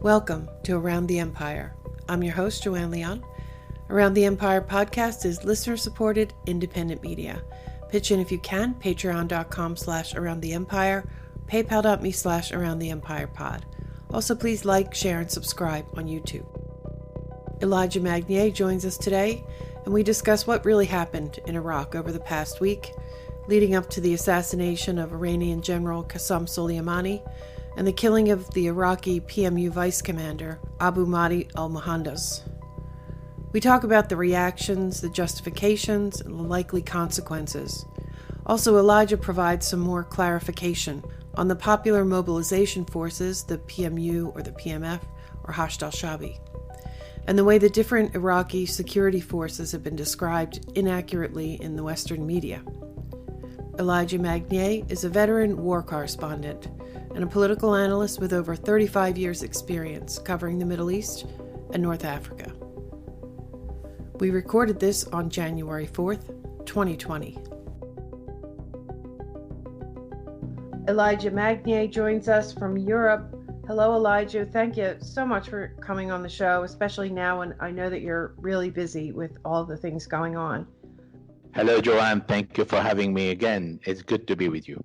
Welcome to Around the Empire. I'm your host, Joanne Leon. Around the Empire podcast is listener-supported independent media. Pitch in if you can, patreon.com/aroundtheempire, paypal.me/aroundtheempirepod. Also, please like, share, and subscribe on YouTube. Elijah Magnier joins us today, and we discuss what really happened in Iraq over the past week, leading up to the assassination of Iranian General Qassem Soleimani and the killing of the Iraqi PMU vice commander, Abu Mahdi al-Muhandes. We talk about the reactions, the justifications, and the likely consequences. Also, Elijah provides some more clarification on the Popular Mobilization Forces, the PMU or the PMF, or al-Shaabi, and the way the different Iraqi security forces have been described inaccurately in the Western media. Elijah Magnier is a veteran war correspondent and a political analyst with over 35 years' experience covering the Middle East and North Africa. We recorded this on January 4th, 2020. Elijah Magnier joins us from Europe. Hello, Elijah. Thank you so much for coming on the show, especially now when I know that you're really busy with all the things going on. Hello, Joanne. Thank you for having me again. It's good to be with you.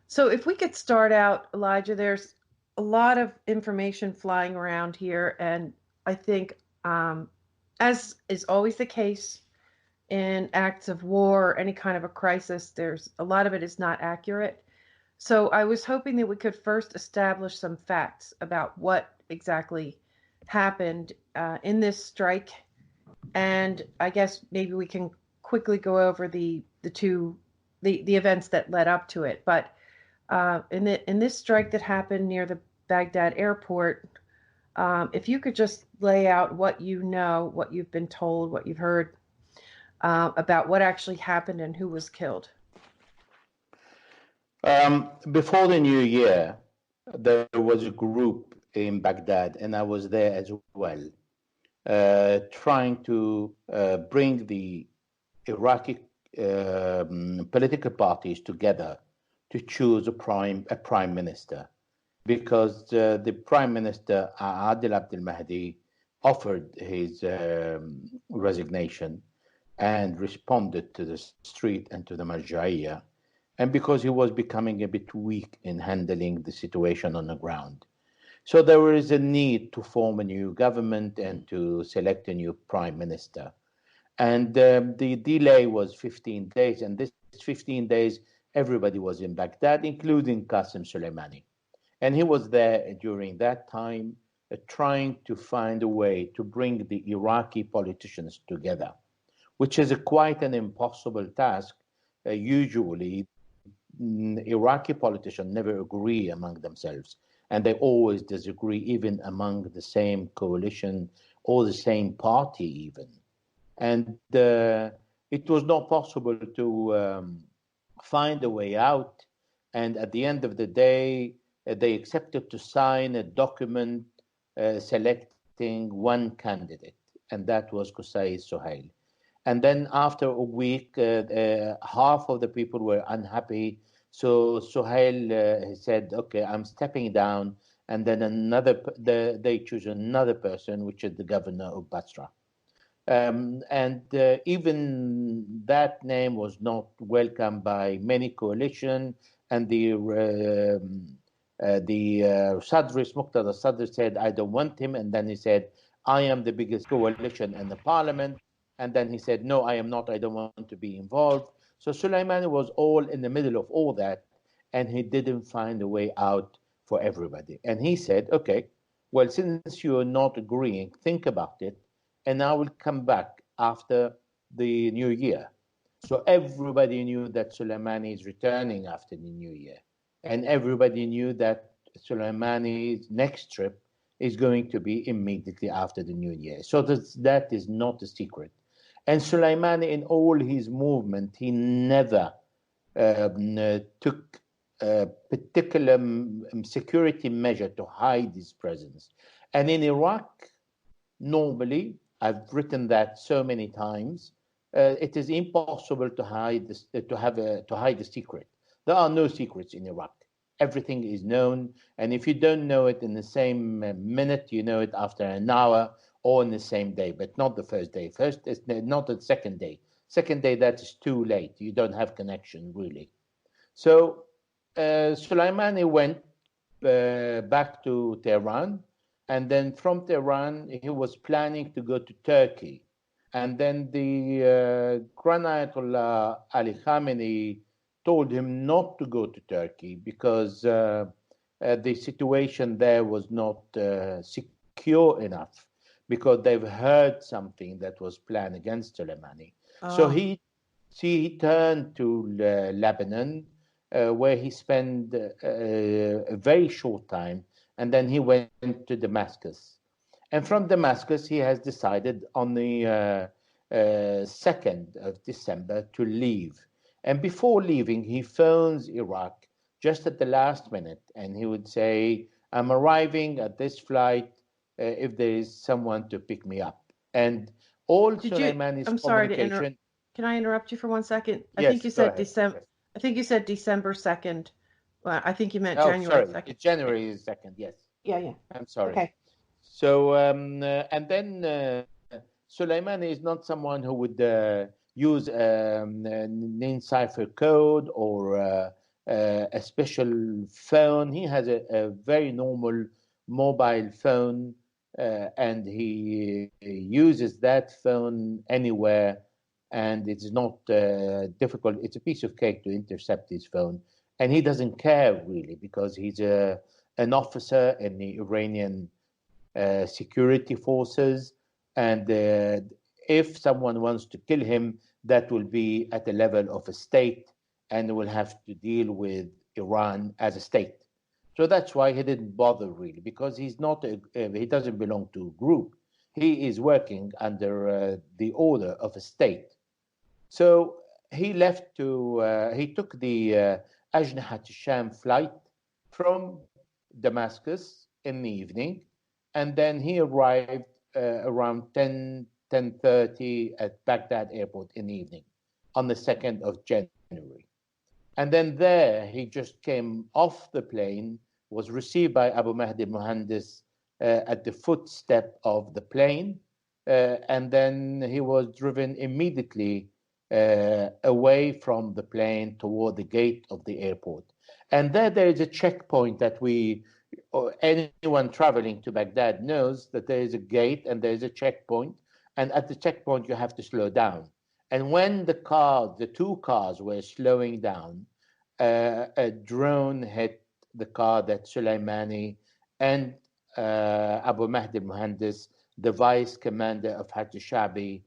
So if we could start out, Elijah, there's a lot of information flying around here, and I think, as is always the case in acts of war or any kind of a crisis, there's a lot of it is not accurate. So I was hoping that we could first establish some facts about what exactly happened in this strike, and I guess maybe we can quickly go over the events that led up to it. But in this strike that happened near the Baghdad airport, if you could just lay out what you know, what you've been told, what you've heard about what actually happened and who was killed. Before the new year, there was a group in Baghdad, and I was there as well, trying to bring the Iraqi political parties together to choose a prime minister, because the prime minister Al Mahdi offered his resignation and responded to the street and to the Marja'iyya, and because he was becoming a bit weak in handling the situation on the ground. So there is a need to form a new government and to select a new prime minister. And the delay was 15 days, and this 15 days, everybody was in Baghdad, including Qassem Soleimani. And he was there during that time, trying to find a way to bring the Iraqi politicians together, which is quite an impossible task. Usually, Iraqi politicians never agree among themselves, and they always disagree, even among the same coalition or the same party even. And it was not possible to find a way out. And at the end of the day, they accepted to sign a document selecting one candidate, and that was Qusay Suhail. And then after a week, half of the people were unhappy. So Suhail said, okay, I'm stepping down. And then they choose another person, which is the governor of Basra. Even that name was not welcomed by many coalition, and the Sadr Muqtada Sadr said, I don't want him, and then he said, I am the biggest coalition in the parliament, and then he said, no, I am not, I don't want to be involved. So Soleimani was all in the middle of all that, and he didn't find a way out for everybody. And he said, okay, well, since you're not agreeing, think about it, and I will come back after the new year. So everybody knew that Soleimani is returning after the new year. And everybody knew that Soleimani's next trip is going to be immediately after the new year. So that is not a secret. And Soleimani, in all his movement, he never took a particular security measure to hide his presence. And in Iraq, normally, I've written that so many times, it is impossible to hide a secret. There are no secrets in Iraq. everything is known. And if you don't know it in the same minute, you know it after an hour or in the same day, but not the first day. First is not the second day. Second day, that is too late. You don't have connection, really. So Soleimani went back to Tehran, and then from Tehran, he was planning to go to Turkey. And then the Grand Ayatollah Ali Khamenei told him not to go to Turkey because the situation there was not secure enough, because they've heard something that was planned against Soleimani. So he turned to Lebanon, where he spent a very short time, and then he went to Damascus. And from Damascus, he has decided on the 2nd of December to leave. And before leaving, he phones Iraq just at the last minute, and he would say, I'm arriving at this flight if there is someone to pick me up. And all Soleimani's I'm sorry to communication... interrupt. Can I interrupt you for 1 second? I Yes, think you go said ahead. December. Yes. I think you said December 2nd. Well, I think you meant Oh, January sorry. 2nd. It's January 2nd, yes. Yeah. I'm sorry. Okay. So, and then Soleimani is not someone who would use an cipher code or a special phone. He has a very normal mobile phone, and he uses that phone anywhere, and it's not difficult. It's a piece of cake to intercept his phone, and he doesn't care really, because he's an officer in the Iranian security forces, and if someone wants to kill him, that will be at the level of a state, and will have to deal with Iran as a state. So that's why he didn't bother really, because he doesn't belong to a group. He is working under the order of a state. So he he took the Ajnahat Sham flight from Damascus in the evening, and then he arrived around 10:30 at Baghdad airport in the evening on the 2nd of January. And then there he just came off the plane, was received by Abu Mahdi al-Muhandes at the footstep of the plane, and then he was driven immediately away from the plane toward the gate of the airport. And there is a checkpoint that or anyone traveling to Baghdad knows that there is a gate and there is a checkpoint. And at the checkpoint, you have to slow down. And when the two cars were slowing down, a drone hit the car that Soleimani and Abu Mahdi al-Muhandes, the vice commander of al-Shaabi,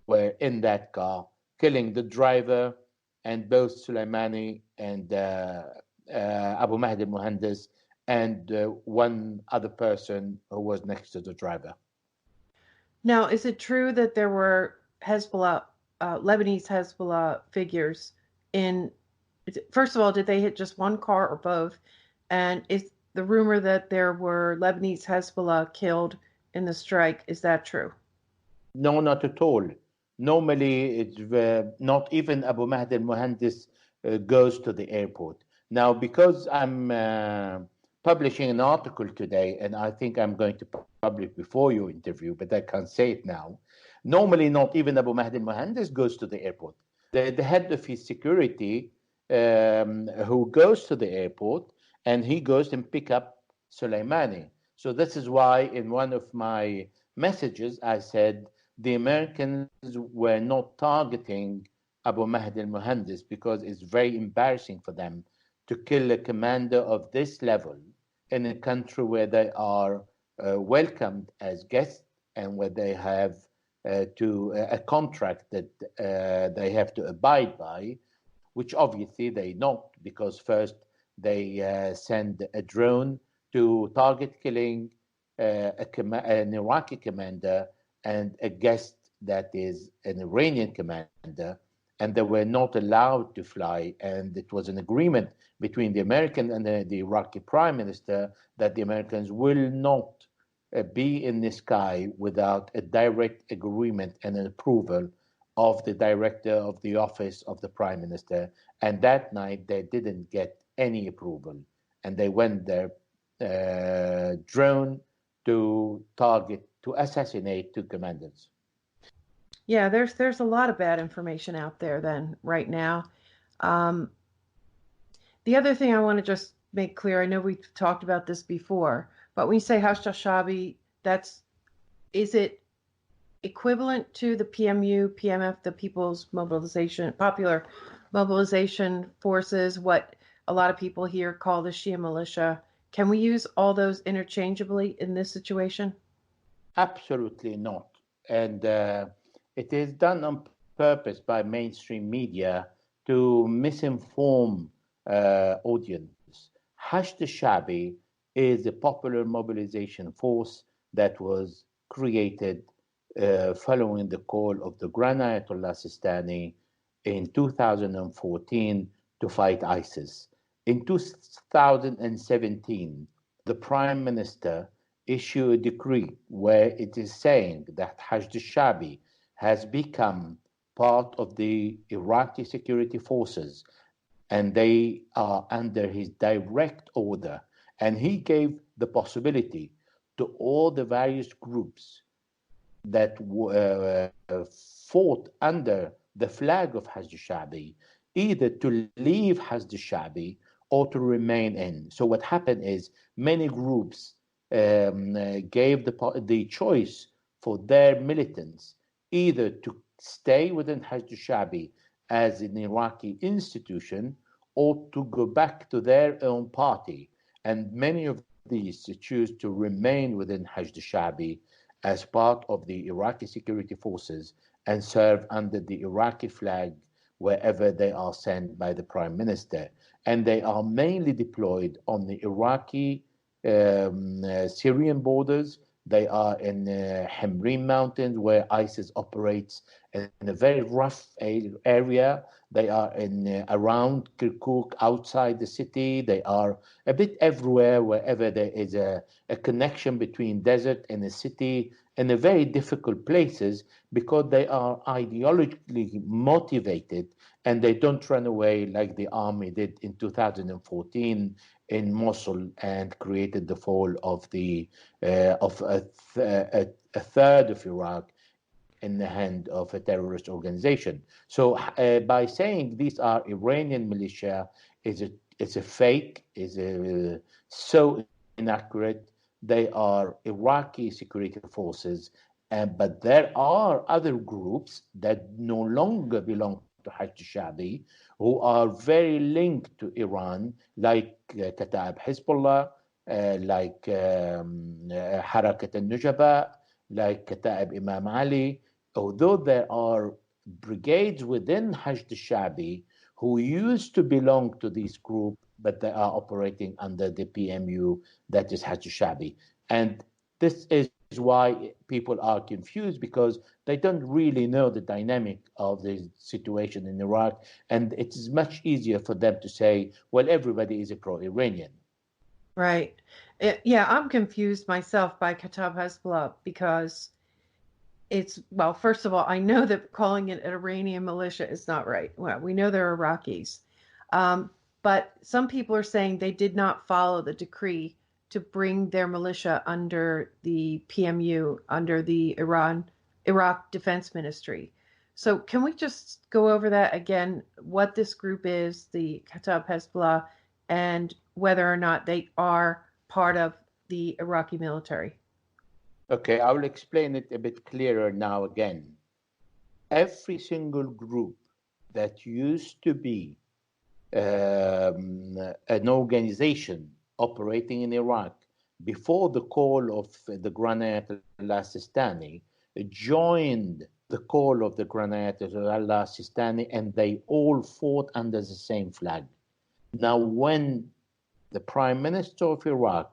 were in that car, killing the driver, and both Soleimani and Abu Mahdi al-Muhandes and one other person who was next to the driver. Now, is it true that there were Lebanese Hezbollah figures in? First of all, did they hit just one car or both? And is the rumor that there were Lebanese Hezbollah killed in the strike, is that true? No, not at all. Normally, it's not even Abu Mahdi al-Muhandes goes to the airport. Now, because I'm publishing an article today, and I think I'm going to publish before your interview, but I can't say it now. Normally, not even Abu Mahdi al-Muhandes goes to the airport. The head of his security, who goes to the airport, and he goes and pick up Soleimani. So this is why in one of my messages I said the Americans were not targeting Abu Mahdi al-Muhandes because it's very embarrassing for them to kill a commander of this level in a country where they are welcomed as guests and where they have a contract that they have to abide by, which obviously they don't, because first they send a drone to target killing an Iraqi commander and a guest that is an Iranian commander, and they were not allowed to fly. And it was an agreement between the American and the Iraqi prime minister that the Americans will not be in the sky without a direct agreement and an approval of the director of the office of the prime minister. And that night they didn't get any approval. and they went their drone to assassinate two commanders. Yeah, there's a lot of bad information out there then right now. Um, the other thing I want to just make clear, I know we've talked about this before, but when you say al-Shaabi, is it equivalent to the PMU, PMF, the Popular Mobilization Forces, what a lot of people here call the Shia militia? Can we use all those interchangeably in this situation? Absolutely not. And it is done on purpose by mainstream media to misinform audience. al-Shaabi is a popular mobilization force that was created following the call of the Grand Ayatollah Sistani in 2014 to fight ISIS. In 2017, the Prime Minister issued a decree where it is saying that al-Shaabi has become part of the Iraqi security forces and they are under his direct order. And he gave the possibility to all the various groups that fought under the flag of al-Shaabi either to leave al-Shaabi or to remain in. So what happened is many groups gave the choice for their militants either to stay within al-Shaabi as an Iraqi institution or to go back to their own party. And many of these choose to remain within al-Shaabi as part of the Iraqi security forces and serve under the Iraqi flag wherever they are sent by the Prime Minister. And they are mainly deployed on the Iraqi Syrian borders. They are in Himrim Mountains, where ISIS operates in a very rough area. They are in around Kirkuk, outside the city. They are a bit everywhere, wherever there is a connection between desert and a city, in a very difficult places, because they are ideologically motivated and they don't run away like the army did in 2014 in Mosul and created the fall of a third of Iraq in the hand of a terrorist organization. So by saying these are Iranian militia is a fake, so inaccurate. They are Iraqi security forces, but there are other groups that no longer belong to al-Shaabi who are very linked to Iran, like Ketaib Hezbollah, like Harakat al-Nujaba, like Ketaib Imam Ali. Although there are brigades within al-Shaabi who used to belong to this group, but they are operating under the PMU, that is al-Shaabi. And this is why people are confused, because they don't really know the dynamic of the situation in Iraq. And it is much easier for them to say, well, everybody is a pro-Iranian. Right. Yeah, I'm confused myself by Ketaib Hezbollah because well, first of all, I know that calling it an Iranian militia is not right. Well, we know they're Iraqis. But some people are saying they did not follow the decree to bring their militia under the PMU, under the Iraq Defense Ministry. So can we just go over that again, what this group is, the Ketaib Hezbollah, and whether or not they are part of the Iraqi military? Okay, I will explain it a bit clearer now again. Every single group that used to be an organization operating in Iraq before the call of the Grand Ayatollah Sistani joined the call of the Grand Ayatollah Sistani, and they all fought under the same flag. Now, when the Prime Minister of Iraq,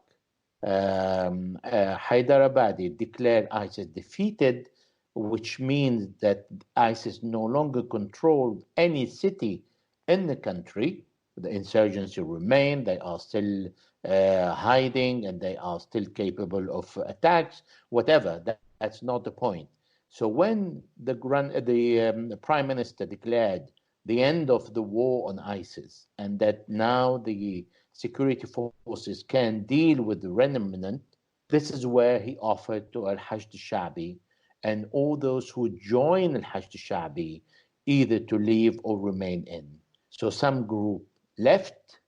Haider Abadi, declared ISIS defeated, which means that ISIS no longer controlled any city in the country. The insurgency remain. They are still hiding, and they are still capable of attacks. Whatever, that's not the point. So when the Prime Minister declared the end of the war on ISIS, and that now the security forces can deal with the remnant, this is where he offered to al-Hashd al-Shaabi and all those who join al-Hashd al-Shaabi either to leave or remain in. So some group left,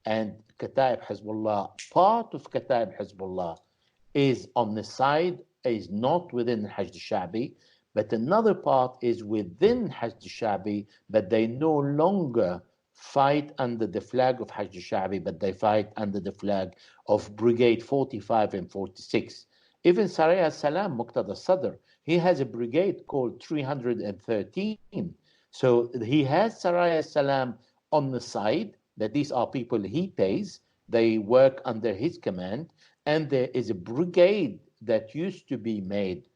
and Ketaib Hezbollah, part of Ketaib Hezbollah is on the side, is not within Hashd al-Shaabi, but another part is within Hashd al-Shaabi, but they no longer fight under the flag of Hashd al-Shaabi, but they fight under the flag of Brigade 45 and 46. Even Saraya Salam, Muqtada Sadr, he has a brigade called 313. So he has Saraya Salam on the side, that these are people he pays, they work under his command, and there is a brigade that used to be made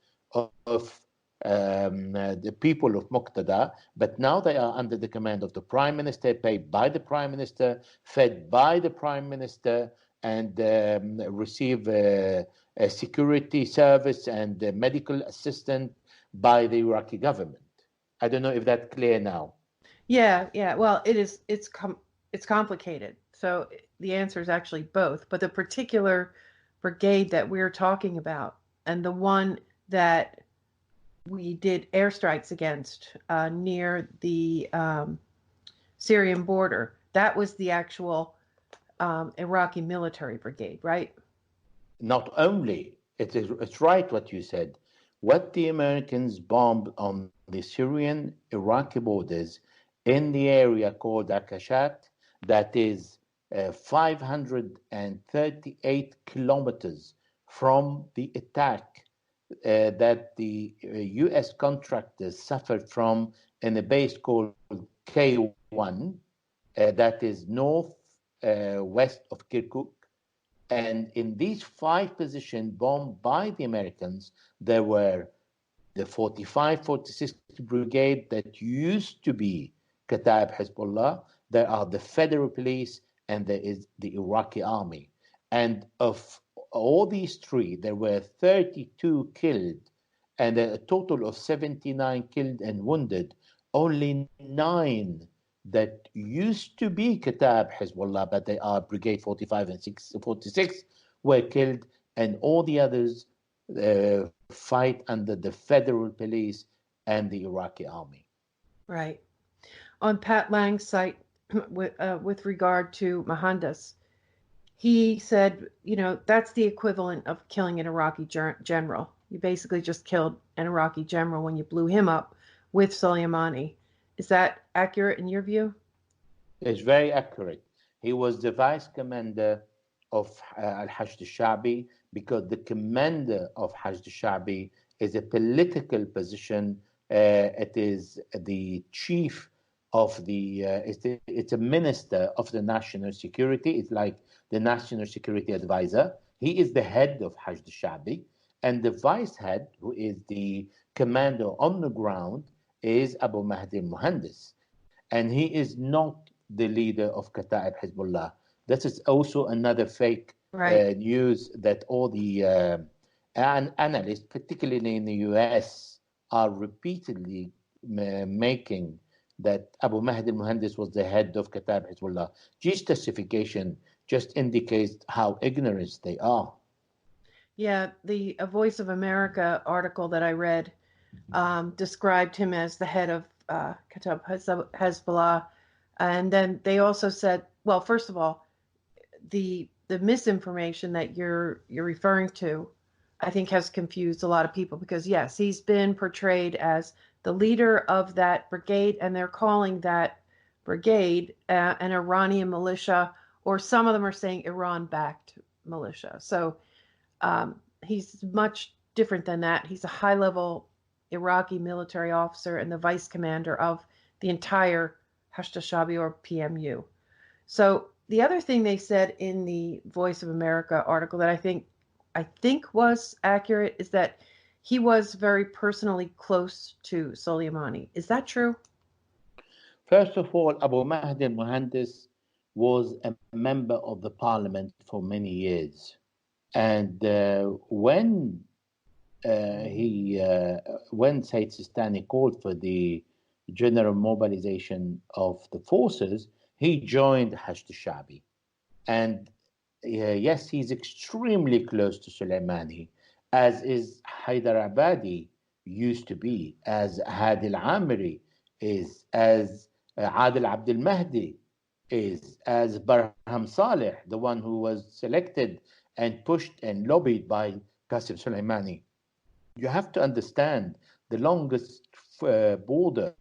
of the people of Muqtada, but now they are under the command of the Prime Minister, paid by the Prime Minister, fed by the Prime Minister, and receive a security service and medical assistance by the Iraqi government. I don't know if that's clear now. Yeah. Well, it's complicated. So the answer is actually both. But the particular brigade that we're talking about, and the one that we did airstrikes against near the Syrian border, that was the actual Iraqi military brigade, right? Not only, it's right what you said. What the Americans bombed on the Syrian-Iraqi borders in the area called Akashat, that is 538 kilometers from the attack that the U.S. contractors suffered from in a base called K1, that is north-west of Kirkuk. And in these 5 positions bombed by the Americans, there were the 45, 46 Brigade that used to be Ketaib Hezbollah, there are the Federal Police, and there is the Iraqi Army. And of all these 3, there were 32 killed and a total of 79 killed and wounded. Only 9 that used to be Ketaib Hezbollah, but they are Brigade 45 and 46, were killed, and all the others fight under the Federal Police and the Iraqi Army. Right. On Pat Lang's site, with regard to Mohandas, he said, that's the equivalent of killing an Iraqi general. You basically just killed an Iraqi general when you blew him up with Soleimani. Is that accurate in your view? It's very accurate. He was the vice commander of al-Hashd al-Shaabi, because the commander of Hashd al-Shaabi is a political position. It is the chief of it's a minister of the national security. It's like the national security advisor. He is the head of Hashd al-Shaabi, and the vice head, who is the commander on the ground, is Abu Mahdi al-Muhandes. And he is not the leader of Ketaib Hezbollah. This is also another fake news that all the analysts, particularly in the US, are repeatedly making, that Abu Mahdi al-Muhandes was the head of Ketaib Hezbollah. Justification just indicates how ignorant they are. Yeah, the Voice of America article that I read described him as the head of Ketaib Hezbollah. And then they also said, well, first of all, the misinformation that you're referring to, I think, has confused a lot of people, because yes, he's been portrayed as the leader of that brigade, and they're calling that brigade an Iranian militia, or some of them are saying Iran-backed militia. So he's much different than that. He's a high-level Iraqi military officer and the vice commander of the entire Hashd al-Shaabi, or PMU. So the other thing they said in the Voice of America article that I think was accurate is that he was very personally close to Soleimani. Is that true? First of all, Abu Mahdi al-Muhandes was a member of the parliament for many years. And when Said Sistani called for the general mobilization of the forces, he joined Hashd al-Shaabi. And yes, he's extremely close to Soleimani, as is Haidar Abadi used to be, as Hadi al-Amiri is, as Adil Abdel Mahdi is, as Barham Saleh, the one who was selected and pushed and lobbied by Qasem Soleimani. You have to understand the longest border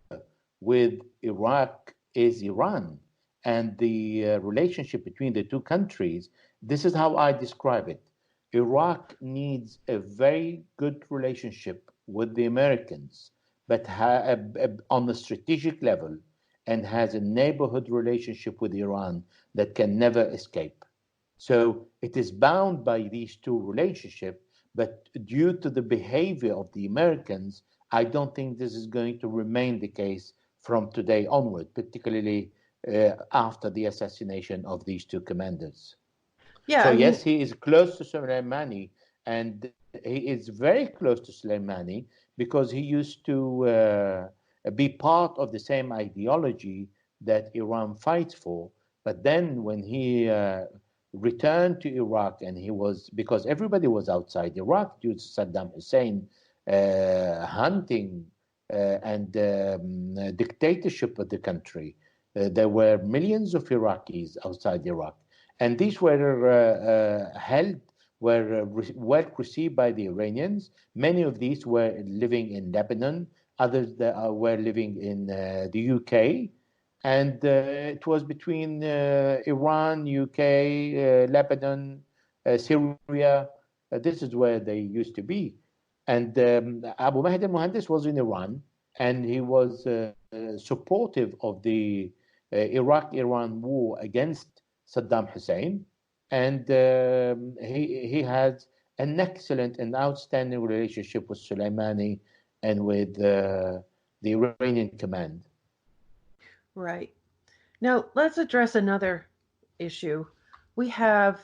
with Iraq is Iran. And the relationship between the two countries, this is how I describe it. Iraq needs a very good relationship with the Americans, but on the strategic level, and has a neighborhood relationship with Iran that can never escape. So it is bound by these two relationships, but due to the behavior of the Americans, I don't think this is going to remain the case from today onward, particularly after the assassination of these two commanders. Yeah, So I mean, yes, he is close to Soleimani, and he is very close to Soleimani because he used to be part of the same ideology that Iran fights for. But then when he returned to Iraq, and he was, because everybody was outside Iraq due to Saddam Hussein hunting and dictatorship of the country. There were millions of Iraqis outside Iraq, and these were well received by the Iranians. Many of these were living in Lebanon, others that were living in the UK, and it was between Iran, UK, Lebanon, Syria. This is where they used to be. And Abu Mahdi al-Muhandes was in Iran, and he was supportive of the Iraq-Iran war against Saddam Hussein, and he has an excellent and outstanding relationship with Soleimani and with the Iranian command. right. Now, let's address another issue. We have,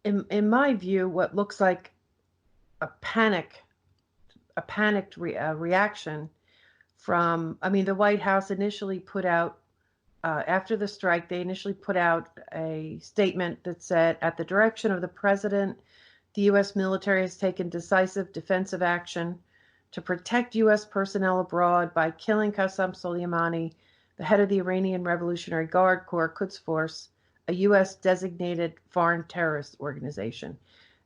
in my view, what looks like a panicked reaction from, I mean, the White House initially put out, after the strike, they initially put out a statement that said, at the direction of the president, the U.S. military has taken decisive defensive action to protect U.S. personnel abroad by killing Qassem Soleimani, the head of the Iranian Revolutionary Guard Corps Quds Force, a U.S. designated foreign terrorist organization.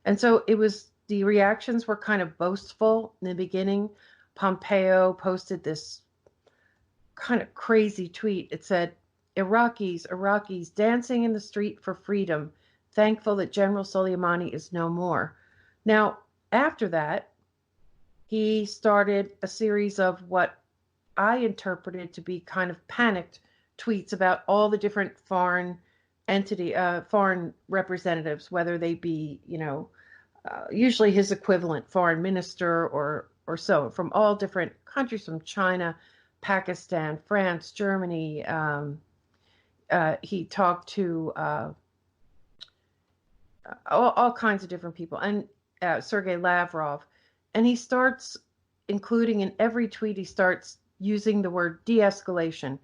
And so it was, the reactions were kind of boastful in the beginning. Pompeo posted this kind of crazy tweet. It said, Iraqis dancing in the street for freedom, thankful that General Soleimani is no more. Now, after that, he started a series of what I interpreted to be kind of panicked tweets about all the different foreign foreign representatives, whether they be, usually his equivalent foreign minister or so, from all different countries, from China, Pakistan, France, Germany. He talked to all kinds of different people, and Sergei Lavrov, and he starts including in every tweet, he starts using the word de-escalation.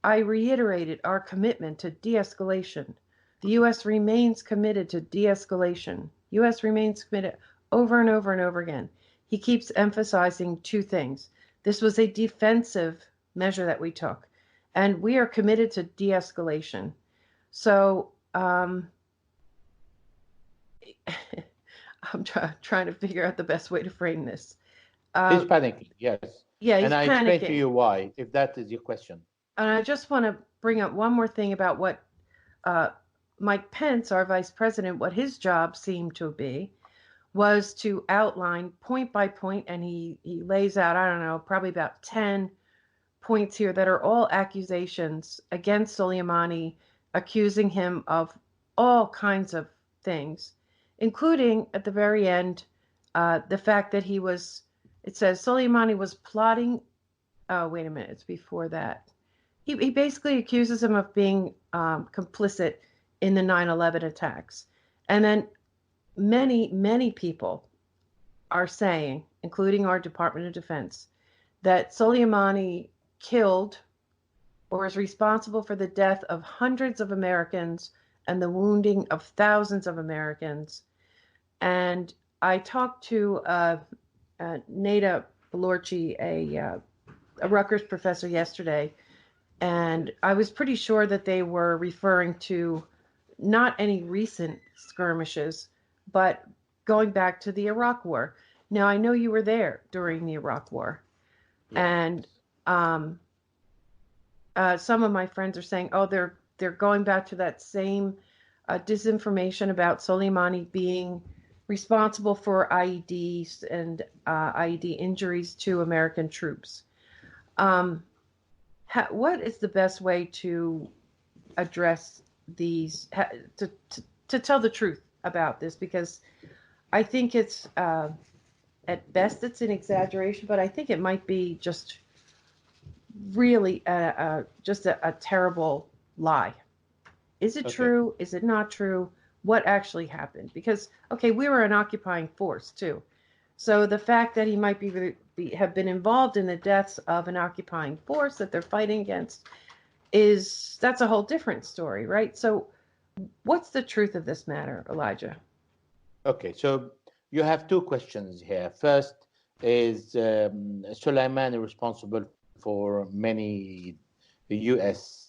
I reiterated our commitment to de-escalation. The U.S. remains committed to de-escalation. U.S. remains committed, over and over and over again. He keeps emphasizing two things. This was a defensive measure that we took, and we are committed to de-escalation. So I'm trying to figure out the best way to frame this. He's panicking, yes. Yeah, he's And I explained to panicking. you why, if that is your question. And I just want to bring up one more thing about what Mike Pence, our vice president, what his job seemed to be was to outline point by point, and he lays out, I don't know, probably about 10 points here that are all accusations against Soleimani, accusing him of all kinds of things, including at the very end, the fact that it says Soleimani was plotting. Oh, wait a minute, it's before that. He basically accuses him of being complicit in the 9/11 attacks. And then many people are saying, including our Department of Defense, that Soleimani killed or is responsible for the death of hundreds of Americans and the wounding of thousands of Americans. And I talked to Neda Balorci, a Rutgers professor, yesterday, and I was pretty sure that they were referring to not any recent skirmishes, but going back to the Iraq War. Now, I know you were there during the Iraq War, Yes. and some of my friends are saying, "Oh, they're going back to that same disinformation about Soleimani being responsible for IEDs and IED injuries to American troops." What is the best way to address these, to tell the truth about this? Because I think it's, at best, it's an exaggeration, but I think it might be just really just a terrible lie. Is it true? Is it not true? What actually happened? Because, okay, we were an occupying force too. So the fact that he might have been involved in the deaths of an occupying force that they're fighting against that's a whole different story, right? So what's the truth of this matter, Elijah? Okay, so you have two questions here. First, is Soleimani responsible for many U.S.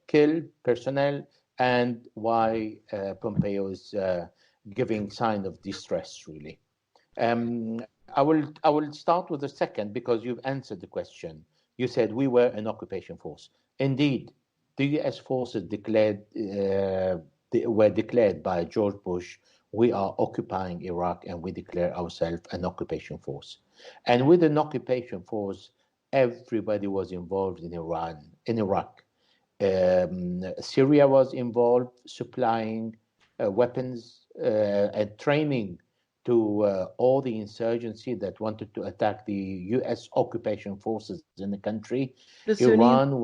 Killed personnel, and why Pompeo is giving sign of distress, really? I will start with the second, because you've answered the question. You said we were an occupation force. Indeed, the U.S. forces were declared by George Bush. We are occupying Iraq, and we declare ourselves an occupation force. And with an occupation force, everybody was involved in Iraq. Syria was involved, supplying weapons and training to all the insurgency that wanted to attack the U.S. occupation forces in the country. The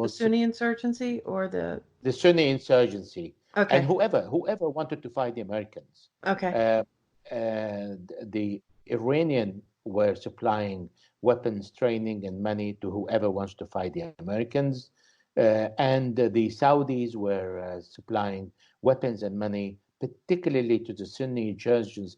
Sunni insurgency, or the Sunni insurgency, okay, and whoever wanted to fight the Americans. Okay. The Iranian were supplying weapons, training, and money to whoever wants to fight the Americans. And the Saudis were supplying weapons and money, particularly to the Sunni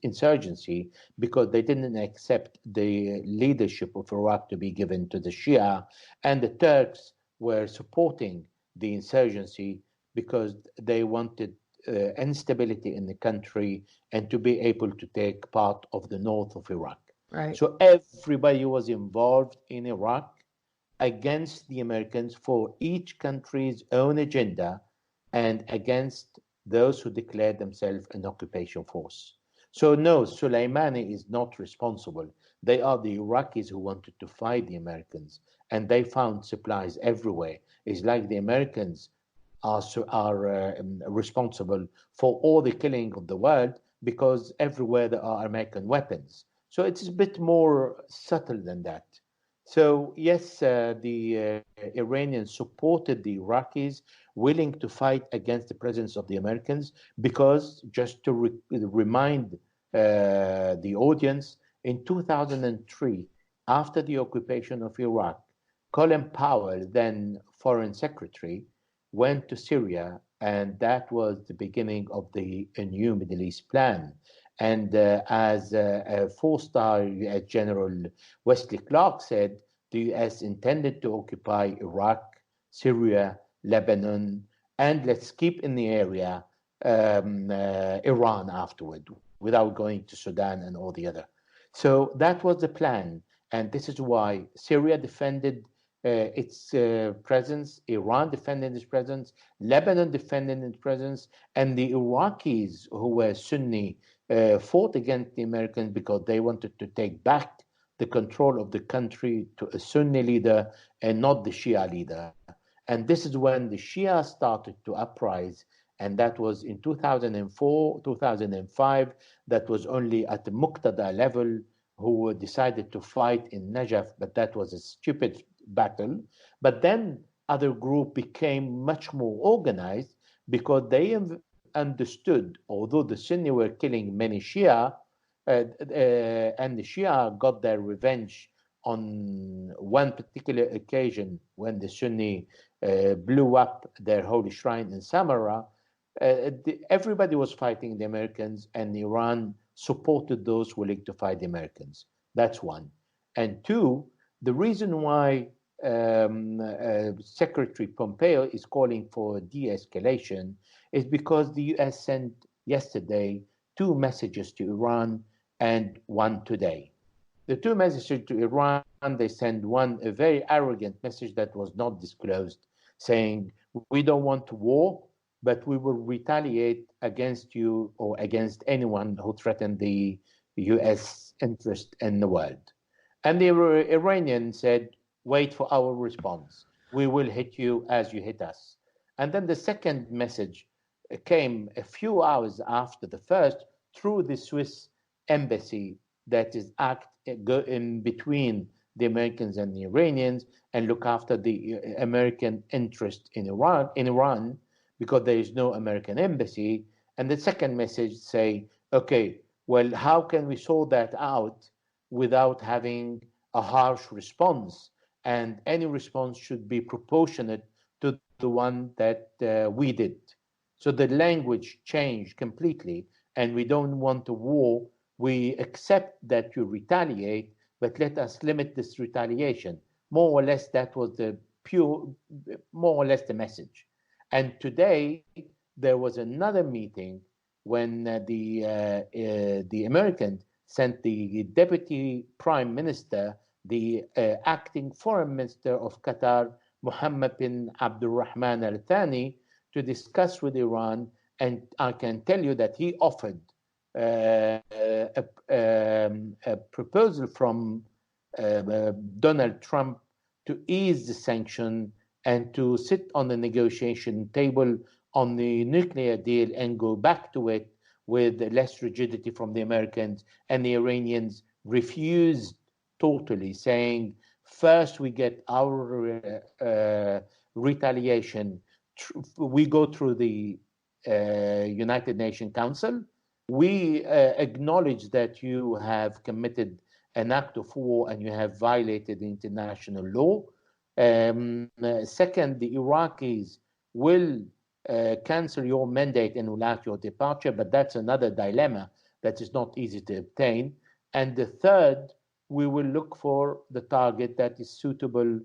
insurgency, because they didn't accept the leadership of Iraq to be given to the Shia. And the Turks were supporting the insurgency because they wanted instability in the country and to be able to take part of the north of Iraq. Right. So everybody was involved in Iraq against the Americans for each country's own agenda and against those who declared themselves an occupation force. So no, Soleimani is not responsible. They are the Iraqis who wanted to fight the Americans, and they found supplies everywhere. It's like the Americans are responsible for all the killing of the world, because everywhere there are American weapons. So it's a bit more subtle than that. So yes, the Iranians supported the Iraqis, willing to fight against the presence of the Americans, because just to remind the audience, in 2003, after the occupation of Iraq, Colin Powell, then Foreign Secretary, went to Syria, and that was the beginning of the new Middle East plan. And as a four-star US General Wesley Clark said, the US intended to occupy Iraq, Syria, Lebanon, and let's keep in the area Iran afterward, without going to Sudan and all the other. So that was the plan. And this is why Syria defended its presence, Iran defended its presence, Lebanon defended its presence, and the Iraqis, who were Sunni, fought against the Americans because they wanted to take back the control of the country to a Sunni leader and not the Shia leader. And this is when the Shia started to uprise, and that was in 2004, 2005. That was only at the Muqtada level, who decided to fight in Najaf, but that was a stupid battle. But then other group became much more organized, because they understood, although the Sunni were killing many Shia, and the Shia got their revenge on one particular occasion when the Sunni blew up their holy shrine in Samarra. everybody was fighting the Americans, and Iran supported those willing to fight the Americans. That's one. And two, the reason why Secretary Pompeo is calling for de-escalation is because the U.S. sent yesterday two messages to Iran and one today. The two messages to Iran, they send one, a very arrogant message that was not disclosed, saying, we don't want war, but we will retaliate against you or against anyone who threatened the U.S. interest in the world. And the Iranian said, wait for our response. We will hit you as you hit us. And then the second message came a few hours after the first through the Swiss embassy that is in between the Americans and the Iranians and look after the American interest in Iran, because there is no American embassy. And the second message say, okay, well, how can we sort that out without having a harsh response? And any response should be proportionate to the one that we did. So the language changed completely, and we don't want a war. We accept that you retaliate, but let us limit this retaliation. More or less, that was more or less the message. And today, there was another meeting when the Americans sent the deputy prime minister, the acting foreign minister of Qatar, Mohammed bin Abdulrahman Al Thani, to discuss with Iran. And I can tell you that he offered a proposal from Donald Trump to ease the sanction and to sit on the negotiation table on the nuclear deal and go back to it with less rigidity from the Americans. And the Iranians refused totally, saying, first we get our retaliation. We go through the United Nations Council. We acknowledge that you have committed an act of war and you have violated international law. Second, the Iraqis will cancel your mandate and allow your departure, but that's another dilemma that is not easy to obtain. And the third, we will look for the target that is suitable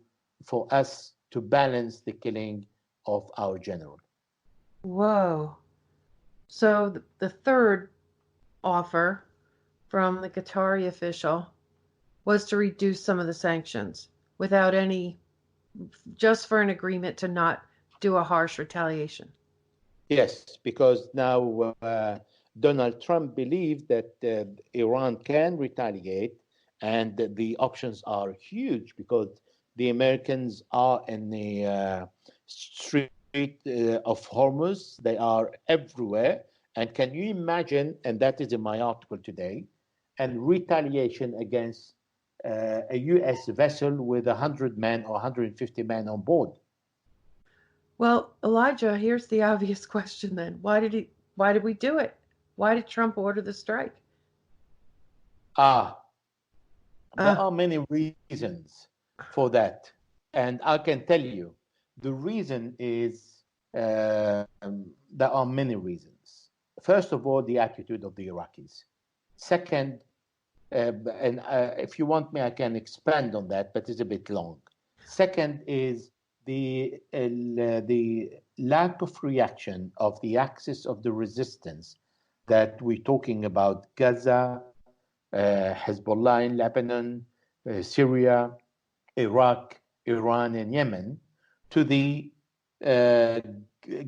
for us to balance the killing of our general. Whoa. So the third offer from the Qatari official was to reduce some of the sanctions without just for an agreement to not do a harsh retaliation. Yes, because now Donald Trump believes that Iran can retaliate, and the options are huge because the Americans are in the street of Hormuz. They are everywhere. And can you imagine, and that is in my article today, and retaliation against a U.S. vessel with 100 men or 150 men on board? Well, Elijah, here's the obvious question then. Why did we do it? Why did Trump order the strike? There are many reasons for that. And I can tell you, the reason is there are many reasons. First of all, the attitude of the Iraqis. Second, and if you want me, I can expand on that, but it's a bit long. Second is the lack of reaction of the axis of the resistance that we're talking about: Gaza, Hezbollah in Lebanon, Syria, Iraq, Iran, and Yemen, to the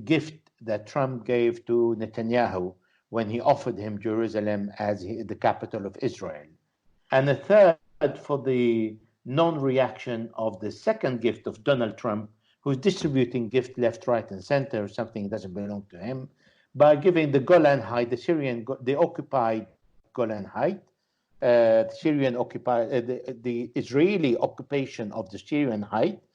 gift that Trump gave to Netanyahu when he offered him Jerusalem as the capital of Israel. And the third, for the non-reaction of the second gift of Donald Trump, who's distributing gift left, right, and center, something that doesn't belong to him, by giving the Golan Heights, the occupied Golan Heights, the Israeli occupation of the Syrian Heights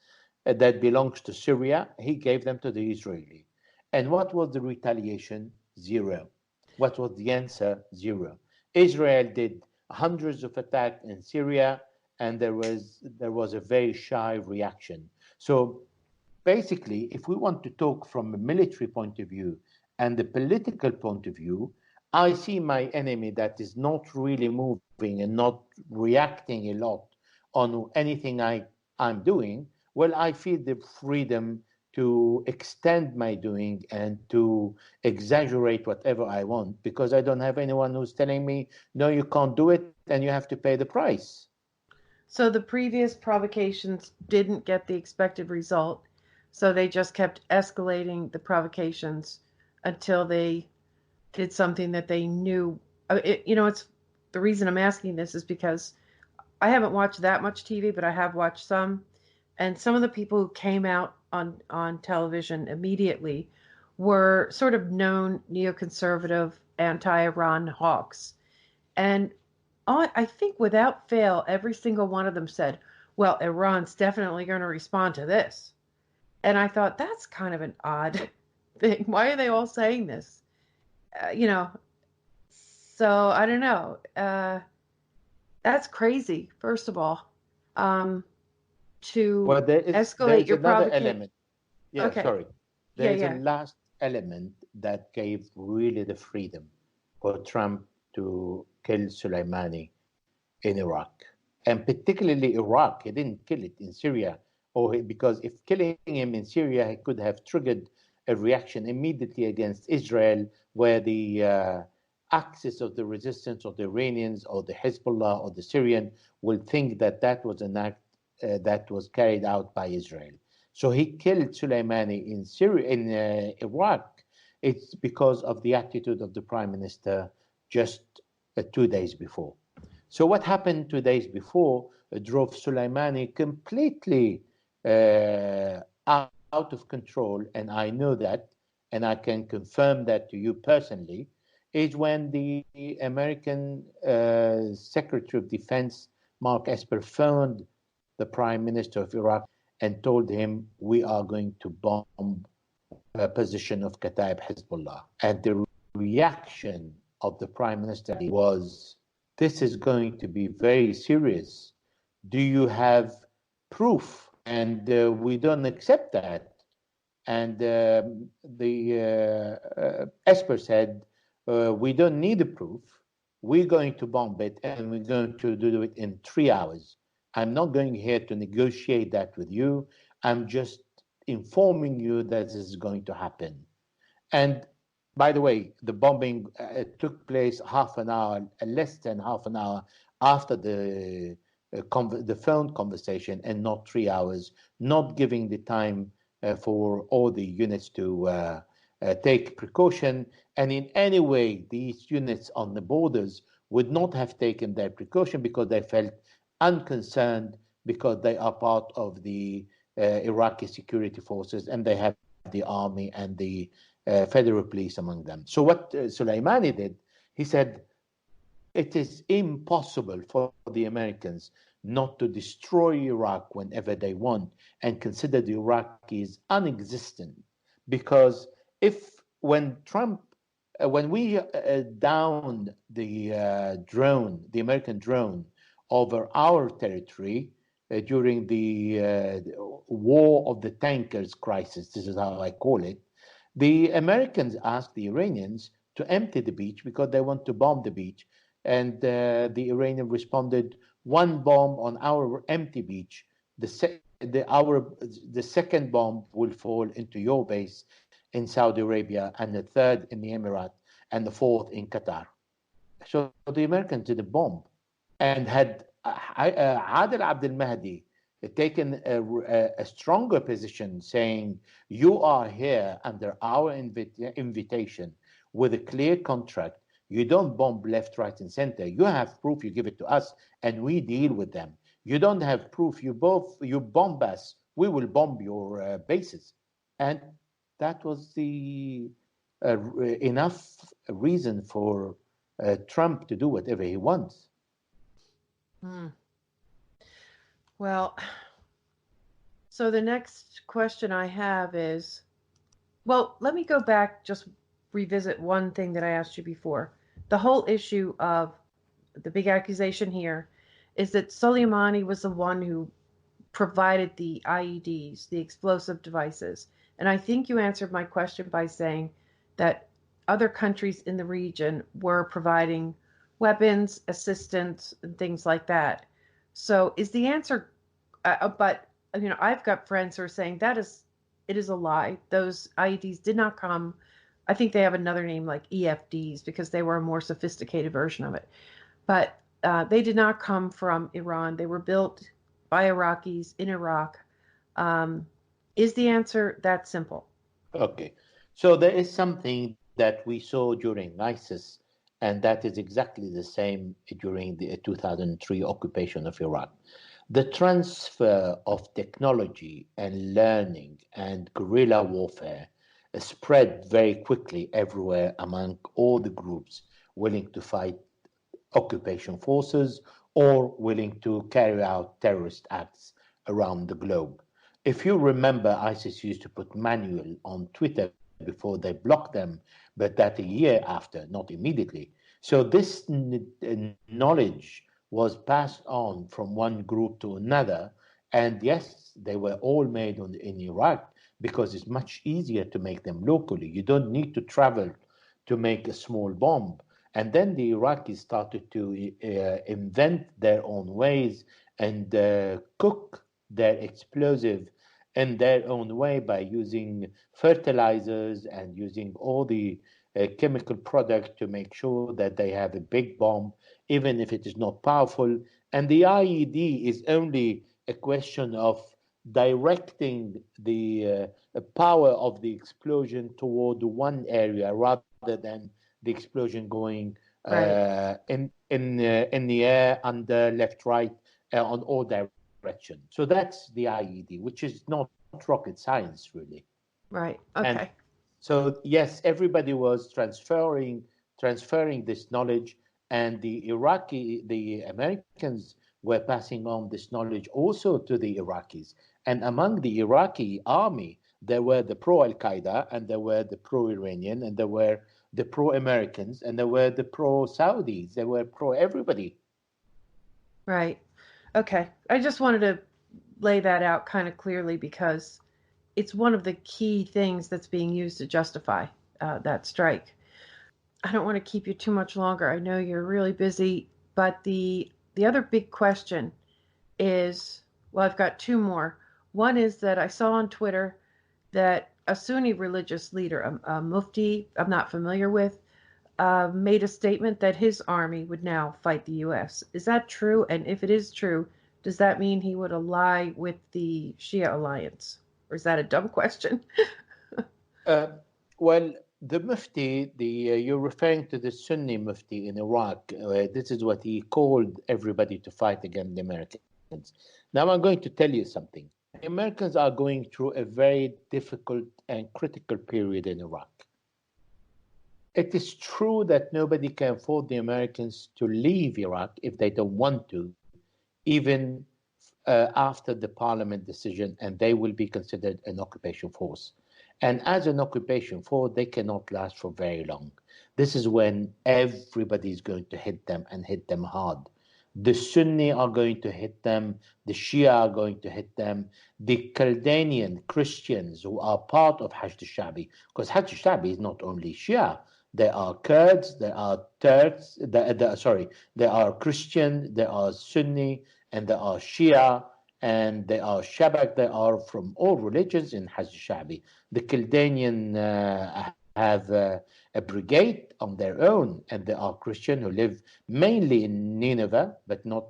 that belongs to Syria, he gave them to the Israeli. And what was the retaliation? Zero. What was the answer? Zero. Israel did hundreds of attacks in Syria, and there was a very shy reaction. So basically, if we want to talk from a military point of view and the political point of view, I see my enemy that is not really moving and not reacting a lot on anything I'm doing. Well, I feel the freedom to extend my doing and to exaggerate whatever I want because I don't have anyone who's telling me, no, you can't do it and you have to pay the price. So the previous provocations didn't get the expected result, so they just kept escalating the provocations until they did something that they knew. It's the reason I'm asking this is because I haven't watched that much TV, but I have watched some, and some of the people who came out on television immediately were sort of known neoconservative anti-Iran hawks. And I think without fail, every single one of them said, well, Iran's definitely going to respond to this. And I thought, that's kind of an odd thing. Why are they all saying this? Uh, you know, so I don't know. That's crazy, first of all, um, to Well, there escalate is your another provocation. element. Yeah, Okay. sorry. There Yeah, is a yeah. last element that gave really the freedom for Trump to kill Soleimani in Iraq, and particularly Iraq. He didn't kill it in Syria, because if killing him in Syria, he could have triggered a reaction immediately against Israel, where the axis of the resistance of the Iranians or the Hezbollah or the Syrian will think that that was an act that was carried out by Israel. So he killed Soleimani in Syria, in Iraq. It's because of the attitude of the prime minister just 2 days before. So what happened 2 days before drove Soleimani completely out of control, and I know that, and I can confirm that to you personally, is when the American Secretary of Defense, Mark Esper, phoned the Prime Minister of Iraq and told him, we are going to bomb a position of Ketaib Hezbollah. And the reaction of the Prime Minister was, this is going to be very serious. Do you have proof? And we don't accept that. And the Esper said, we don't need the proof. We're going to bomb it and we're going to do it in 3 hours. I'm not going here to negotiate that with you. I'm just informing you that this is going to happen. And by the way, the bombing took place half an hour, less than half an hour after the phone conversation, and not 3 hours, not giving the time for all the units to take precaution. And in any way, these units on the borders would not have taken their precaution because they felt unconcerned, because they are part of the Iraqi security forces and they have the army and the federal police among them. So what Soleimani did, he said, it is impossible for the Americans not to destroy Iraq whenever they want and consider the Iraqis unexistent. Because if when Trump, when we downed the drone, the American drone over our territory during the war of the tankers crisis, this is how I call it, the Americans asked the Iranians to empty the beach because they want to bomb the beach. And the Iranian responded, one bomb on our empty beach, the second bomb will fall into your base in Saudi Arabia, and the third in the Emirates, and the fourth in Qatar. So the Americans did a bomb. And had Adel Abdel Mahdi taken a stronger position, saying, you are here under our invitation with a clear contract, you don't bomb left, right, and center. You have proof, you give it to us, and we deal with them. You don't have proof, you bomb us, we will bomb your bases. And that was the enough reason for Trump to do whatever he wants. Hmm. Well, so the next question I have is, well, let me go back, just revisit one thing that I asked you before. The whole issue of the big accusation here is that Soleimani was the one who provided the IEDs, the explosive devices. And I think you answered my question by saying that other countries in the region were providing weapons, assistance, and things like that. So is the answer, but I've got friends who are saying it is a lie. Those IEDs did not come. I think they have another name like EFDs because they were a more sophisticated version of it. But they did not come from Iran. They were built by Iraqis in Iraq. Um, is the answer that simple? Okay. So there is something that we saw during ISIS, and that is exactly the same during the 2003 occupation of Iraq. The transfer of technology and learning and guerrilla warfare spread very quickly everywhere among all the groups willing to fight occupation forces or willing to carry out terrorist acts around the globe. If you remember, ISIS used to put manual on Twitter before they blocked them, but that a year after, not immediately. So this knowledge was passed on from one group to another. And yes, they were all made in Iraq because it's much easier to make them locally. You don't need to travel to make a small bomb. And then the Iraqis started to invent their own ways and cook their explosive in their own way by using fertilizers and using all the chemical products to make sure that they have a big bomb, even if it is not powerful. And the IED is only a question of directing the power of the explosion toward one area rather than the explosion going Right. in the air, under, left, right, on all directions. So that's the IED, which is not rocket science really. Right. And Okay. so yes, everybody was transferring this knowledge, and the Americans were passing on this knowledge also to the Iraqis. And among the Iraqi army, there were the pro Al Qaeda, and there were the pro Iranian, and there were the pro Americans, and there were the pro Saudis. There were pro everybody. Right. Okay. I just wanted to lay that out kind of clearly because it's one of the key things that's being used to justify that strike. I don't want to keep you too much longer. I know you're really busy, but the other big question is, well, I've got two more. One is that I saw on Twitter that a Sunni religious leader, a mufti I'm not familiar with, made a statement that his army would now fight the U.S. Is that true? And if it is true, does that mean he would ally with the Shia alliance? Or is that a dumb question? Uh, well, the Mufti, you're referring to the Sunni Mufti in Iraq. This is what he called everybody to fight against the Americans. Now, I'm going to tell you something. The Americans are going through a very difficult and critical period in Iraq. It is true that nobody can force the Americans to leave Iraq if they don't want to, even after the parliament decision, and they will be considered an occupation force. And as an occupation force, they cannot last for very long. This is when everybody is going to hit them and hit them hard. The Sunni are going to hit them, the Shia are going to hit them, the Chaldean Christians who are part of Hashd al-Shaabi, because Hashd al-Shaabi is not only Shia, there are Kurds, there are Turks, there are Christian, there are Sunni, and there are Shia, and there are Shabak, they are from all religions in Hajj Shabi. The Chaldean have a brigade on their own, and there are Christians who live mainly in Nineveh, but not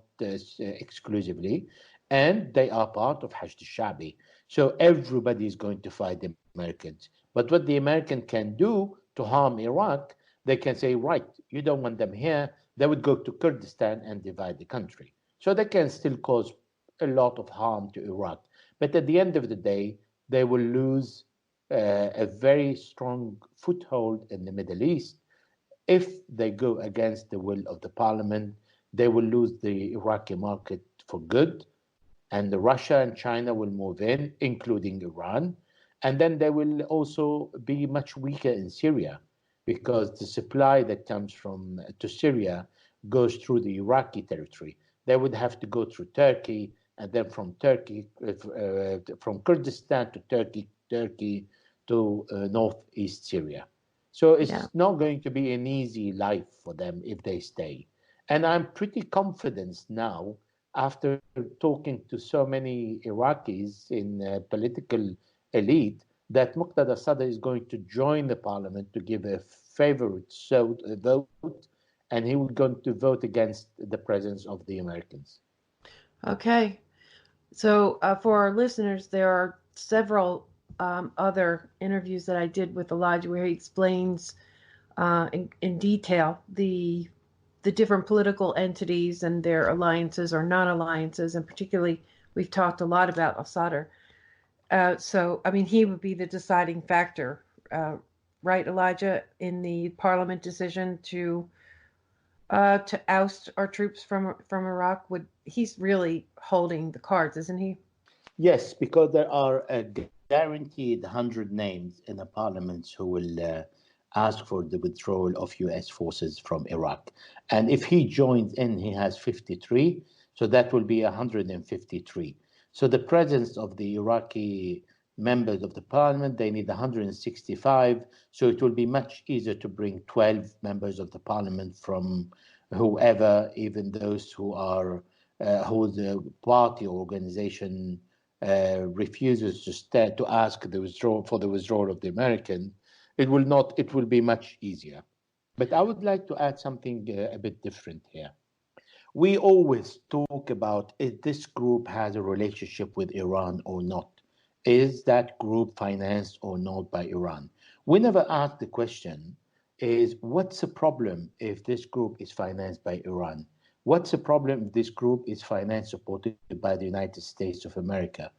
exclusively, and they are part of Hajj Shabi. So everybody is going to fight the Americans. But what the American can do to harm Iraq, they can say, right, you don't want them here, they would go to Kurdistan and divide the country. So they can still cause a lot of harm to Iraq. But at the end of the day, they will lose a very strong foothold in the Middle East. If they go against the will of the parliament, they will lose the Iraqi market for good. And Russia and China will move in, including Iran. And then they will also be much weaker in Syria because the supply that comes from to Syria goes through the Iraqi territory. They would have to go through Turkey, and then from Turkey, from Kurdistan to Turkey to northeast Syria. So Yeah. it's not going to be an easy life for them if they stay. And I'm pretty confident now, after talking to so many Iraqis in political elite, that Muqtada Sadr is going to join the parliament to give a favorite vote, and he will going to vote against the presence of the Americans. Okay. So for our listeners, there are several other interviews that I did with Elijah where he explains in detail the different political entities and their alliances or non-alliances, and particularly we've talked a lot about al-Sadr. So, I mean, he would be the deciding factor, right, Elijah, in the parliament decision to oust our troops from Iraq. Would he's really holding the cards, isn't he? Yes, because there are a guaranteed 100 names in the parliaments who will ask for the withdrawal of US forces from Iraq. And if he joins in, he has 53, so that will be 153. So the presence of the Iraqi members of the parliament, they need 165, so it will be much easier to bring 12 members of the parliament from whoever, even those who are who the party or organization refuses to ask the withdrawal of the American, it will not. It will be much easier. But I would like to add something a bit different here. We always talk about if this group has a relationship with Iran or not. Is that group financed or not by Iran? We never ask the question is what's the problem if this group is financed by Iran? What's the problem if this group is financed, supported by the United States of America?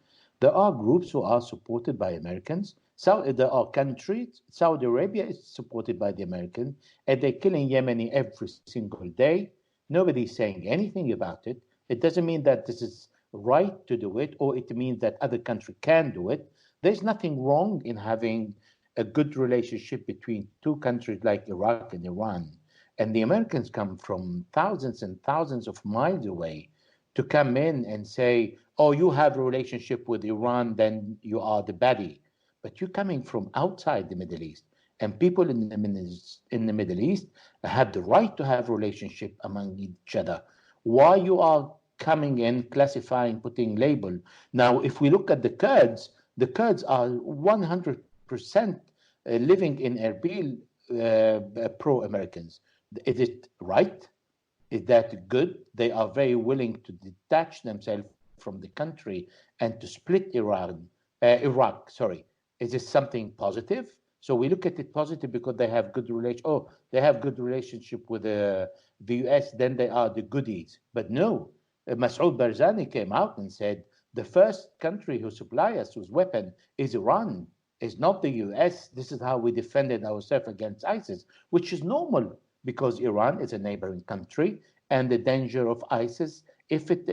There are groups who are supported by Americans. So there are countries, Saudi Arabia is supported by the Americans, and they're killing Yemeni every single day. Nobody's saying anything about it. It doesn't mean that this is right to do it, or it means that other country can do it. There's nothing wrong in having a good relationship between two countries like Iraq and Iran. And the Americans come from thousands and thousands of miles away to come in and say, oh, you have a relationship with Iran, then you are the baddie. But you're coming from outside the Middle East. And people in the Middle East have the right to have relationship among each other. Why you are coming in, classifying, putting label? Now, if we look at the Kurds are 100% living in Erbil, pro-Americans. Is it right? Is that good? They are very willing to detach themselves from the country and to split Iraq. Sorry, is this something positive? So we look at it positive because they have good relation. Oh, they have good relationship with the U.S. Then they are the goodies. But no, Masoud Barzani came out and said the first country who supply us with weapon is Iran. It's not the U.S. This is how we defended ourselves against ISIS, which is normal because Iran is a neighboring country, and the danger of ISIS, if it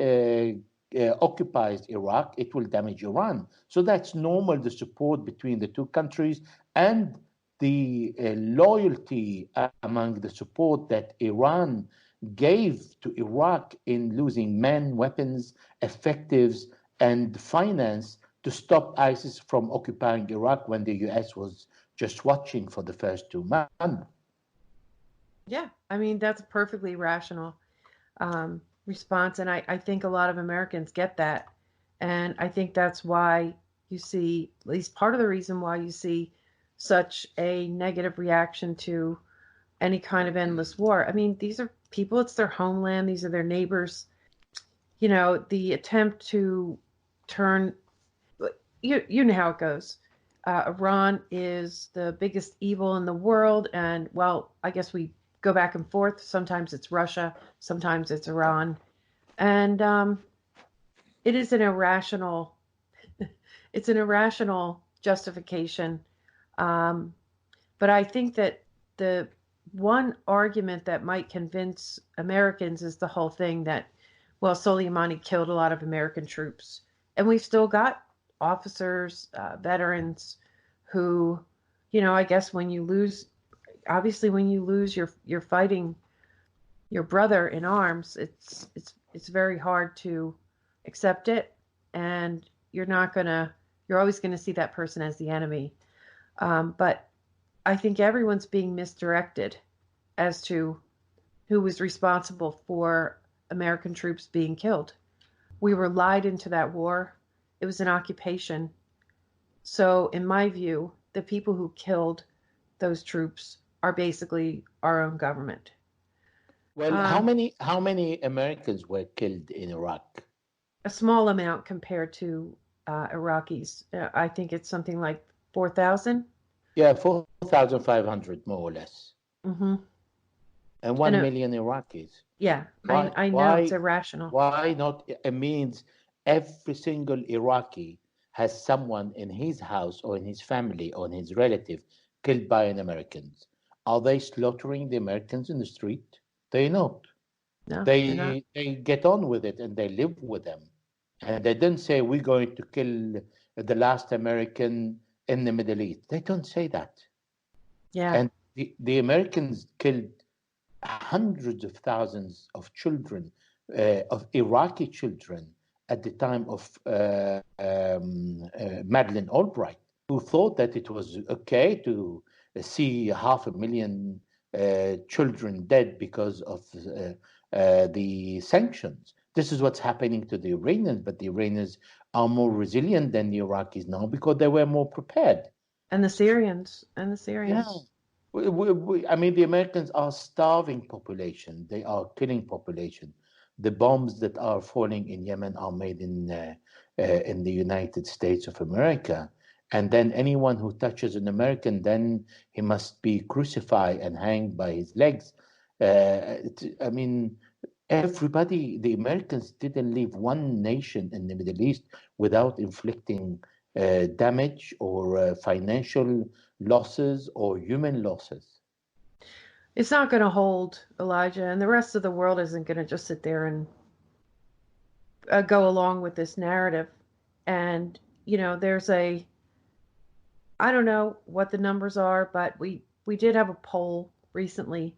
occupies Iraq, it will damage Iran. So that's normal, the support between the two countries and the loyalty among the support that Iran gave to Iraq in losing men, weapons, effectives, and finance to stop ISIS from occupying Iraq when the US was just watching for the first 2 months. Yeah, I mean that's a perfectly rational response, and I think a lot of Americans get that, and I think that's why you see, at least part of the reason why you see such a negative reaction to any kind of endless war. I mean, these are people; it's their homeland; these are their neighbors. You know, the attempt to turn you know how it goes. Iran is the biggest evil in the world, and well, I guess we go back and forth. Sometimes it's Russia, sometimes it's Iran, and it is an irrational. It's an irrational justification, um, but I think that the one argument that might convince Americans is the whole thing that, well, Soleimani killed a lot of American troops, and we've still got officers, veterans who, you know, I guess when you lose, obviously when you lose your fighting your brother in arms, it's very hard to accept it, and you're not gonna you're always gonna see that person as the enemy. But I think everyone's being misdirected as to who was responsible for American troops being killed. We were lied into that war. It was an occupation. So, in my view, the people who killed those troops are basically our own government. Well, Um, how many Americans were killed in Iraq? a small amount compared to Iraqis. I think it's something like 4,000. Yeah, 4,500 more or less, Mm-hmm. and And 1 million Iraqis. yeah, Why, I know it's why, irrational. why not? It means every single Iraqi has someone in his house or in his family or in his relative killed by an American. Are they slaughtering the Americans in the street? They're not. No, they're not. They get on with it and they live with them. And they don't say we're going to kill the last American in the Middle East. They don't say that. Yeah. And the Americans killed hundreds of thousands of children, of Iraqi children, at the time of Madeleine Albright, who thought that it was okay to see 500,000 children dead because of the sanctions. This is what's happening to the Iranians, but the Iranians are more resilient than the Iraqis now because they were more prepared. And the Syrians. Yeah. I mean, the Americans are starving population. They are killing population. The bombs that are falling in Yemen are made in the United States of America. And then anyone who touches an American, then he must be crucified and hanged by his legs. I mean, everybody, the Americans didn't leave one nation in the Middle East without inflicting damage or financial losses or human losses. It's not going to hold, Elijah, and the rest of the world isn't going to just sit there and go along with this narrative. And, there's I don't know what the numbers are, but we did have a poll recently.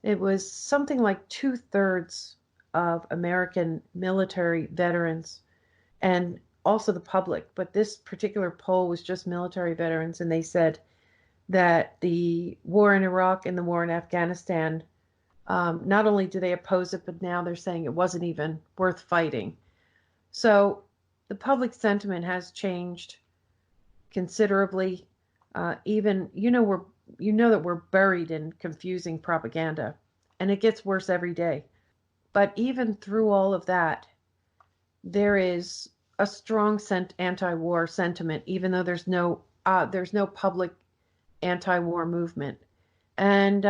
It was something like 2/3 of American military veterans and also the public, but this particular poll was just military veterans, and they said that the war in Iraq and the war in Afghanistan, not only do they oppose it, but now they're saying it wasn't even worth fighting. So the public sentiment has changed considerably. Even you know that we're buried in confusing propaganda, and it gets worse every day. But even through all of that, there is a strong anti-war sentiment, even though there's no public anti-war movement. And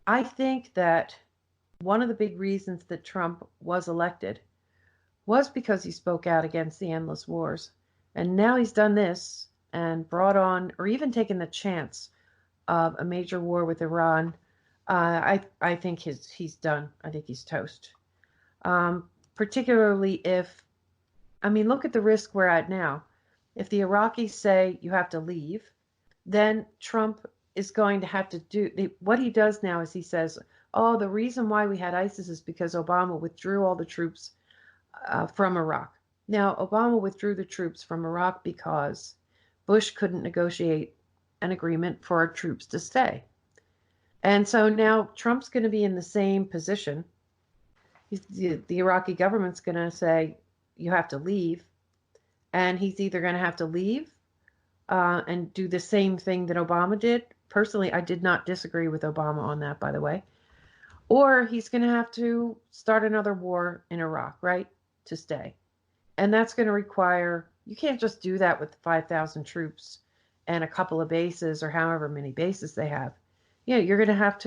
I think that one of the big reasons that Trump was elected was because he spoke out against the endless wars. And now he's done this and brought on, or even taken the chance of a major war with Iran. I think he's done. I think he's toast. Particularly look at the risk we're at now. If the Iraqis say you have to leave, then Trump is going to have to do what he does now is he says, oh, the reason why we had ISIS is because Obama withdrew all the troops from Iraq. Now, Obama withdrew the troops from Iraq because Bush couldn't negotiate an agreement for our troops to stay. And so now Trump's going to be in the same position. The Iraqi government's going to say, you have to leave. And he's either going to have to leave and do the same thing that Obama did. Personally, I did not disagree with Obama on that, by the way. Or he's going to have to start another war in Iraq, right, to stay. And that's going to require, you can't just do that with 5,000 troops and a couple of bases or however many bases they have. You're going to have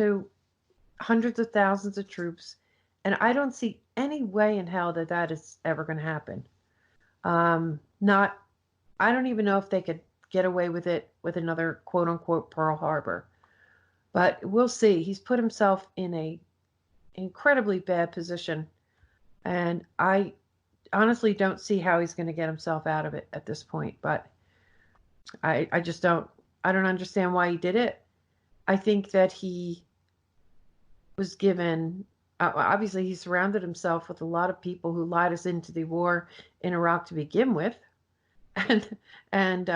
hundreds of thousands of troops. And I don't see any way in hell that is ever going to happen. I don't even know if they could get away with it with another quote unquote Pearl Harbor. But we'll see. He's put himself in a incredibly bad position. And I honestly don't see how he's going to get himself out of it at this point. But I just don't understand why he did it. I think that he was given, obviously he surrounded himself with a lot of people who lied us into the war in Iraq to begin with. And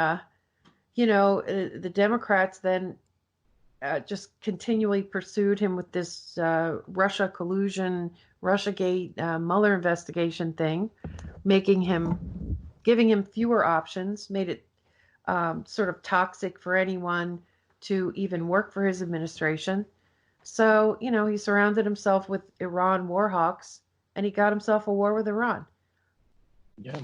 The Democrats then just continually pursued him with this Russia collusion, Russiagate, Mueller investigation thing, giving him fewer options, made it sort of toxic for anyone to even work for his administration. So, he surrounded himself with Iran war hawks, and he got himself a war with Iran. Yeah.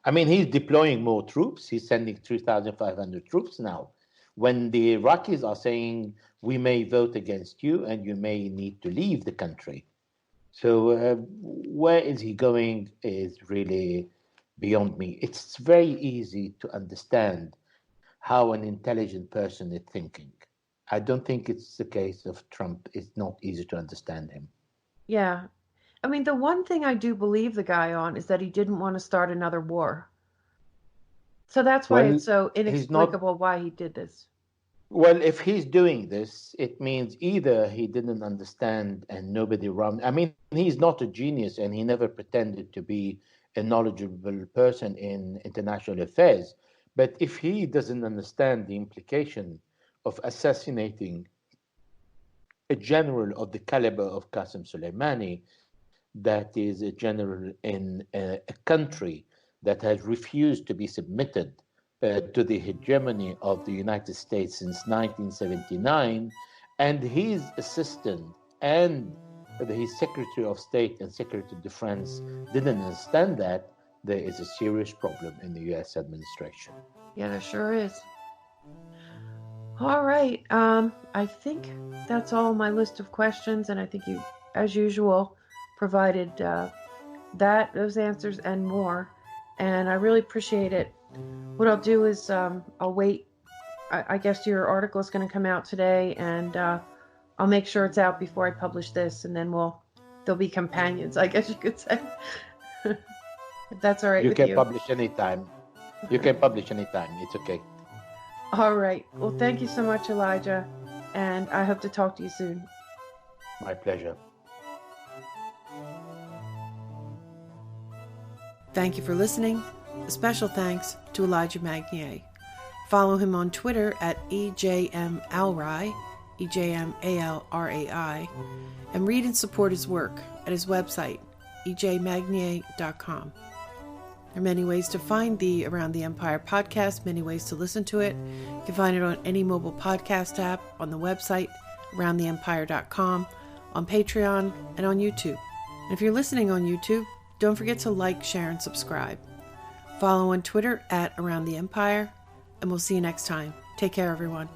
I mean, he's deploying more troops. He's sending 3,500 troops now. When the Iraqis are saying, we may vote against you and you may need to leave the country. So where is he going is really beyond me. It's very easy to understand how an intelligent person is thinking. I don't think it's the case of Trump. It's not easy to understand him. Yeah. I mean, the one thing I do believe the guy on is that he didn't want to start another war. So that's why it's so inexplicable why he did this. Well, if he's doing this, it means either he didn't understand and nobody around. I mean, he's not a genius and he never pretended to be a knowledgeable person in international affairs. But if he doesn't understand the implication of assassinating a general of the caliber of Qassem Soleimani, that is a general in a country that has refused to be submitted to the hegemony of the United States since 1979, and his assistant and his Secretary of State and Secretary of Defense didn't understand that, there is a serious problem in the U.S. administration. Yeah, there sure is. All right. I think that's all my list of questions, and I think you, as usual, provided those answers and more, and I really appreciate it. What I'll do is I'll wait. I guess your article is going to come out today, and I'll make sure it's out before I publish this, and then there'll be companions, I guess you could say. If that's all right with you. You can publish anytime. You can publish anytime. It's okay. All right. Well, thank you so much, Elijah, and I hope to talk to you soon. My pleasure. Thank you for listening. A special thanks to Elijah Magnier. Follow him on Twitter at EJMAlrai, EJMALRAI, and read and support his work at his website, ejmagnier.com. There are many ways to find the Around the Empire podcast, many ways to listen to it. You can find it on any mobile podcast app, on the website, aroundtheempire.com, on Patreon, and on YouTube. And if you're listening on YouTube, don't forget to like, share, and subscribe. Follow on Twitter at Around the Empire, and we'll see you next time. Take care, everyone.